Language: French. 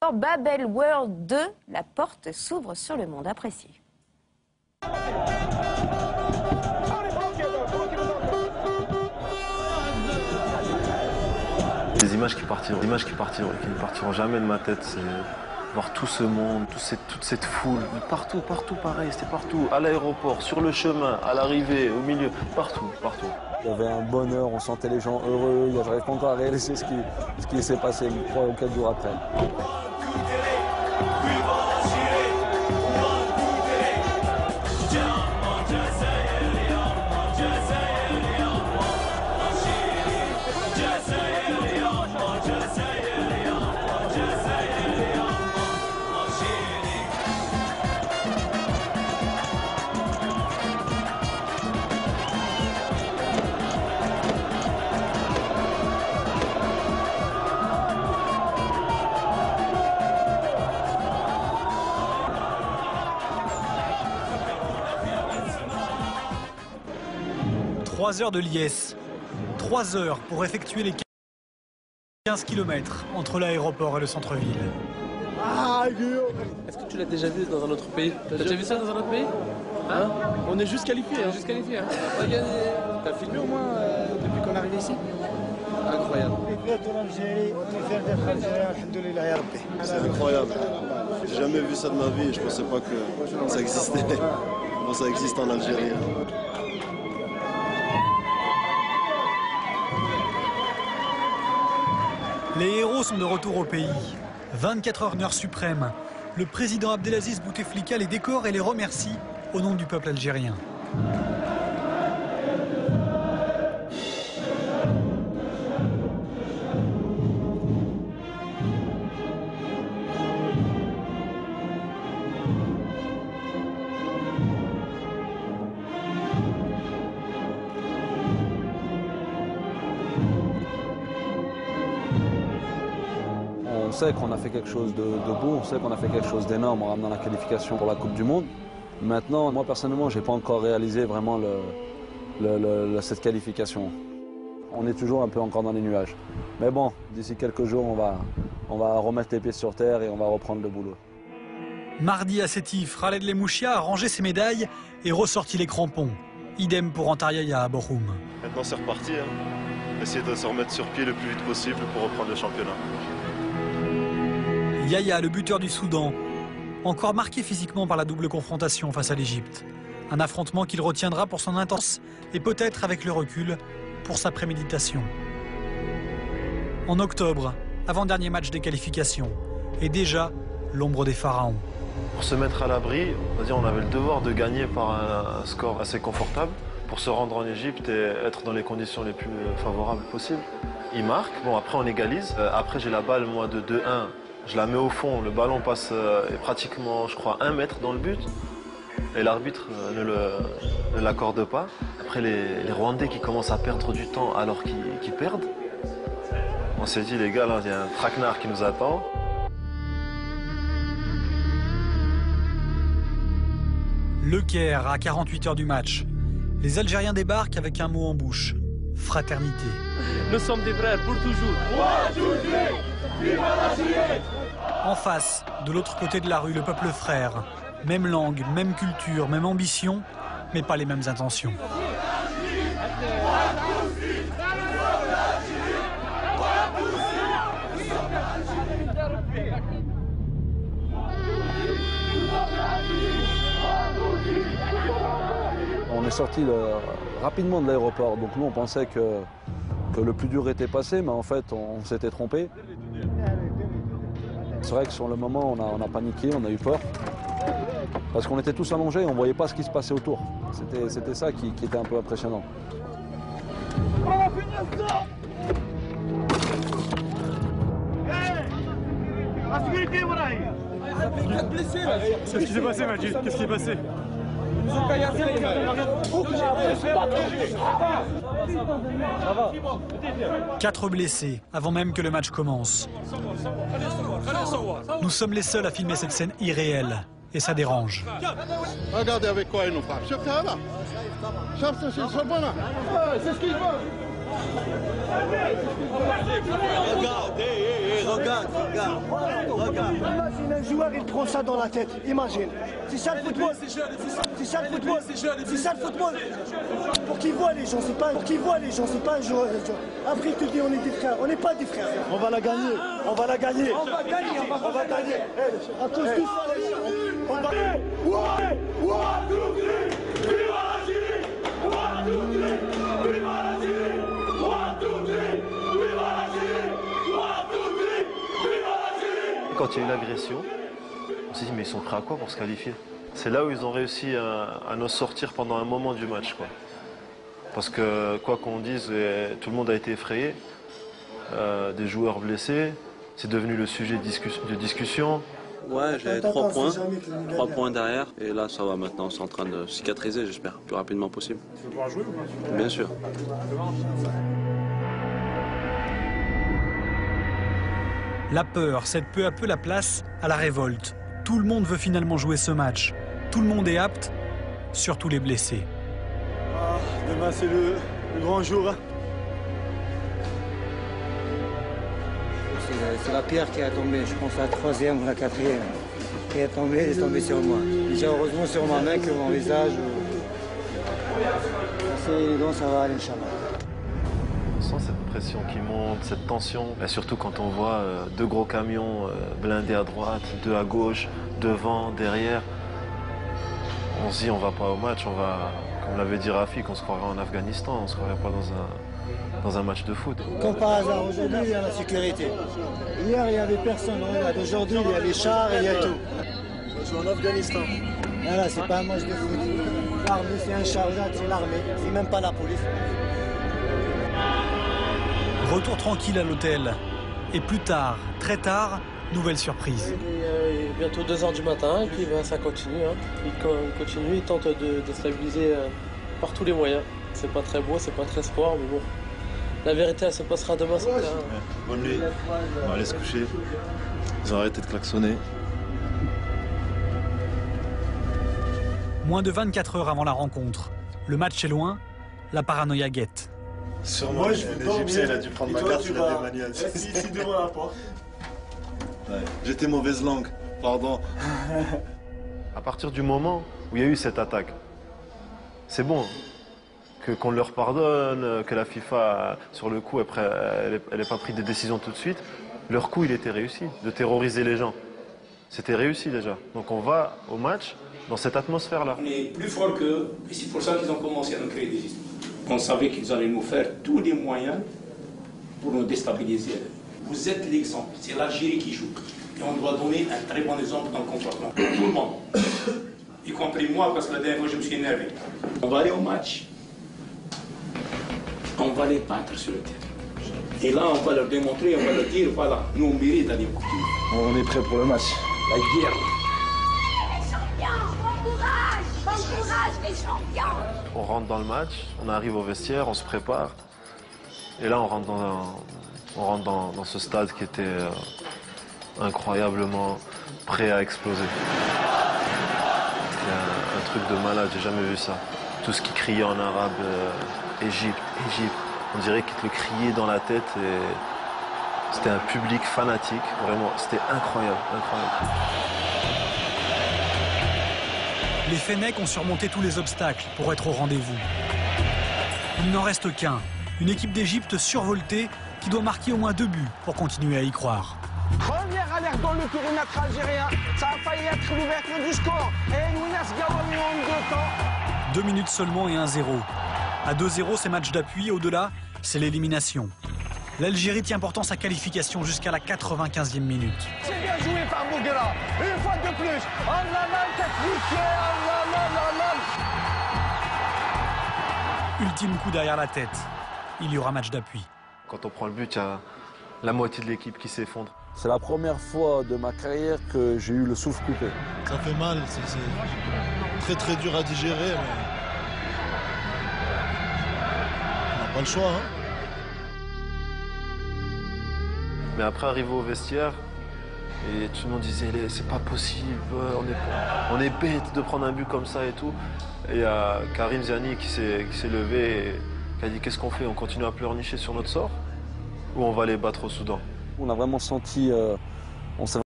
Babel World 2, la porte s'ouvre sur le monde. Apprécié. Des images qui ne partiront jamais de ma tête, c'est voir tout ce monde, toute cette foule, partout pareil, c'était partout, à l'aéroport, sur le chemin, à l'arrivée, au milieu, partout. Il y avait un bonheur, on sentait les gens heureux, je n'arrive pas encore à réaliser ce qui s'est passé 3 ou 4 jours après. Trois heures de liesse, 3 heures pour effectuer les 15 km entre l'aéroport et le centre-ville. Est-ce que tu l'as déjà vu dans un autre pays? T'as déjà vu ça dans un autre pays? Hein? On est juste qualifié. On est juste qualifié. Hein. T'as filmé au moins depuis qu'on est arrivé ici? Incroyable. C'est incroyable. J'ai jamais vu ça de ma vie et je pensais pas que ça existait. Bon, ça existe en Algérie. Les héros sont de retour au pays. 24 heures d'heure suprême. Le président Abdelaziz Bouteflika les décore et les remercie au nom du peuple algérien. On sait qu'on a fait quelque chose de beau, on sait qu'on a fait quelque chose d'énorme en ramenant la qualification pour la Coupe du Monde. Maintenant, moi personnellement, je n'ai pas encore réalisé vraiment cette qualification. On est toujours un peu encore dans les nuages. Mais bon, d'ici quelques jours, on va remettre les pieds sur terre et on va reprendre le boulot. Mardi à Sétif, Khaled Lemouchia a rangé ses médailles et ressorti les crampons. Idem pour Antaryaya à Bochoum. Maintenant c'est reparti. Essayer de se remettre sur pied le plus vite possible pour reprendre le championnat. Yaya, le buteur du Soudan, encore marqué physiquement par la double confrontation face à l'Égypte. Un affrontement qu'il retiendra pour son intense et peut-être avec le recul pour sa préméditation. En octobre, avant-dernier match des qualifications, et déjà l'ombre des pharaons. Pour se mettre à l'abri, on avait le devoir de gagner par un score assez confortable pour se rendre en Égypte et être dans les conditions les plus favorables possibles. Il marque, bon après on égalise, après j'ai la balle moi de 2-1. Je la mets au fond, le ballon passe pratiquement, je crois, 1 mètre dans le but. Et l'arbitre ne l'accorde pas. Après, les Rwandais qui commencent à perdre du temps alors qu'ils perdent. On s'est dit, les gars, là, il y a un traquenard qui nous attend. Le Caire, à 48 heures du match. Les Algériens débarquent avec un mot en bouche. Fraternité. Nous sommes des frères pour toujours. En face, de l'autre côté de la rue, le peuple frère. Même langue, même culture, même ambition, mais pas les mêmes intentions. On est sorti rapidement de l'aéroport, donc nous on pensait que le plus dur était passé, mais en fait on s'était trompé. C'est vrai que sur le moment on a paniqué, on a eu peur, parce qu'on était tous allongés, on ne voyait pas ce qui se passait autour. C'était ça qui était un peu impressionnant. Qu'est-ce qui s'est passé, Majid? Qu'est-ce qui s'est passé? Ils ont caillassé, les gars. 4 blessés avant même que le match commence. Nous sommes les seuls à filmer cette scène irréelle et ça dérange. Regardez avec quoi ils nous frappent. C'est ce qu'ils veulent. Regarde, regarde. un joueur, il prend ça dans la tête, imagine. C'est ça le football. C'est ça le football. C'est ça le football. Pour qu'ils voient les gens, c'est pas un joueur. Après, il te dit on est des frères. On n'est pas des frères. On va la gagner. On va la gagner. On va gagner. À cause de ça, on va gagner. Quand il y a eu l'agression, on s'est dit mais ils sont prêts à quoi pour se qualifier? C'est là où ils ont réussi à nous sortir pendant un moment du match, quoi. Parce que quoi qu'on dise, tout le monde a été effrayé, des joueurs blessés, c'est devenu le sujet de discussion. Ouais, j'avais 3 points. 3 points derrière. Et là, ça va maintenant. C'est en train de cicatriser, j'espère, le plus rapidement possible. Tu veux pouvoir jouer ou pas? Bien sûr. La peur cède peu à peu la place à la révolte. Tout le monde veut finalement jouer ce match. Tout le monde est apte, surtout les blessés. Ah, demain, c'est le grand jour. Hein. C'est la pierre qui a tombé, je pense la 3e ou la 4e. Qui est tombée sur moi. Déjà heureusement sur ma main que mon visage. Donc ça va aller, Inch'Allah. On sent cette pression qui monte, cette tension. Et surtout quand on voit 2 gros camions blindés à droite, 2 à gauche, devant, derrière. On se dit on va pas au match, on va, comme l'avait dit Rafik, on se croirait en Afghanistan, on se croirait pas dans un match de foot. Comme par hasard, aujourd'hui il y a la sécurité. Hier il n'y avait personne, aujourd'hui il y a les chars et il y a tout. On joue en Afghanistan. Voilà, c'est pas un match de foot. L'armée c'est un char, c'est l'armée, c'est même pas la police. Retour tranquille à l'hôtel. Et plus tard, très tard, nouvelle surprise. Bientôt 2 h du matin, et puis ça continue. Hein. Il continue, il tente de stabiliser par tous les moyens. C'est pas très beau, c'est pas très sport, mais bon. La vérité, elle se passera demain. Bonne nuit. On va aller se coucher. Ils ont arrêté de klaxonner. Moins de 24 heures avant la rencontre. Le match est loin, la paranoïa guette. Sûrement, l'Égyptien, il a dû prendre ma carte, il a démanié. Ici devant la porte. Ouais. J'étais mauvaise langue, pardon. À partir du moment où il y a eu cette attaque, c'est bon. Qu'on leur pardonne, que la FIFA, sur le coup, après, elle n'ait pas pris des décisions tout de suite. Leur coup, il était réussi, de terroriser les gens. C'était réussi déjà. Donc on va au match dans cette atmosphère-là. On est plus fort qu'eux, et c'est pour ça qu'ils ont commencé à nous créer des histoires. On savait qu'ils allaient nous faire tous les moyens pour nous déstabiliser. Vous êtes l'exemple, c'est l'Algérie qui joue. Et on doit donner un très bon exemple dans le comportement. Tout le monde. Y compris moi, parce que la dernière fois, je me suis énervé. On va aller au match. On va les battre sur le terrain. Et là, on va leur démontrer, on va leur dire, voilà, nous, on mérite d'aller au couture. On est prêt pour le match. La guerre. Les champions, bon courage les champions. On rentre dans le match, on arrive au vestiaire, on se prépare. Et là, on rentre dans ce stade qui était incroyablement prêt à exploser. Il y a un truc de malade, j'ai jamais vu ça. Tout ce qui criait en arabe, Égypte, Égypte. On dirait qu'ils te le criaient dans la tête et c'était un public fanatique, vraiment, c'était incroyable, incroyable. Les Fennecs ont surmonté tous les obstacles pour être au rendez-vous. Il n'en reste qu'un, une équipe d'Égypte survoltée qui doit marquer au moins 2 buts pour continuer à y croire. Première alerte dans le périmètre algérien. Ça a failli être l'ouverture du score. Et Mounas Gawawi en 2 temps. 2 minutes seulement et 1-0. À 2-0, c'est match d'appui. Au-delà, c'est l'élimination. L'Algérie tient pourtant sa qualification jusqu'à la 95e minute. C'est bien joué par Bouguera. Une fois de plus. Oh là là, le technique. Oh là là là là. Ultime coup derrière la tête. Il y aura match d'appui. Quand on prend le but, il y a la moitié de l'équipe qui s'effondre. C'est la première fois de ma carrière que j'ai eu le souffle coupé. Ça fait mal, c'est très très dur à digérer, mais on n'a pas le choix. Hein. Mais après, arrivé au vestiaire, et tout le monde disait c'est pas possible, on est bête de prendre un but comme ça et tout. Et il y a Karim Ziani qui s'est levé et qui a dit qu'est-ce qu'on fait, on continue à pleurnicher sur notre sort ou on va les battre au Soudan? On a vraiment senti, on s'est